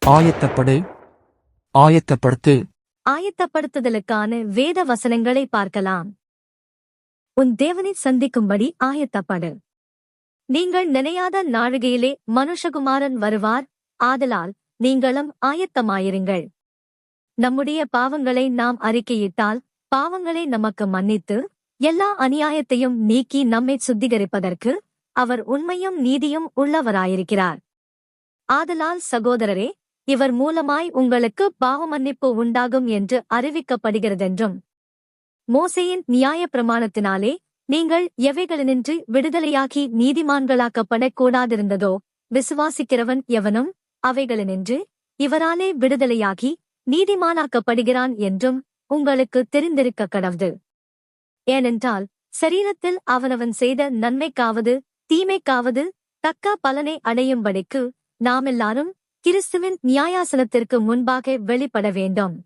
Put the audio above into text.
ஆயத்தப்படு, ஆயத்தப்படுத்து. ஆயத்தப்படுத்துதலுக்கான வேத வசனங்களை பார்க்கலாம். உன் தேவனை சந்திக்கும்படி ஆயத்தப்படு. நீங்கள் நினையாத நாழிகையிலே மனுஷகுமாரன் வருவார், ஆதலால் நீங்களும் ஆயத்தமாயிருங்கள். நம்முடைய பாவங்களை நாம் அறிக்கையிட்டால் பாவங்களை நமக்கு மன்னித்து எல்லா அநியாயத்தையும் நீக்கி நம்மை சுத்திகரிப்பதற்கு அவர் உண்மையும் நீதியும் உள்ளவராயிருக்கிறார். ஆதலால் சகோதரரே, இவர் மூலமாய் உங்களுக்கு பாவமன்னிப்பு உண்டாகும் என்று அறிவிக்கப்படுகிறதென்றும் மோசேயின் நியாயப் பிரமாணத்தினாலே நீங்கள் எவைகளினின்று விடுதலையாகி நீதிமான்களாக்கப்படக் கூடாதிருந்ததோ விசுவாசிக்கிறவன் எவனும் அவைகளினின்று இவராலே விடுதலையாகி நீதிமானாக்கப்படுகிறான் என்றும் உங்களுக்கு தெரிந்திருக்க கடவுது. ஏனென்றால் சரீரத்தில் அவனவன் செய்த நன்மைக்காவது தீமைக்காவது தக்க பலனை அடையும்படிக்கு நாமெல்லாரும் கிறிஸ்துவின் நியாயாசனத்திற்கு முன்பாக வெளிப்பட வேண்டும்.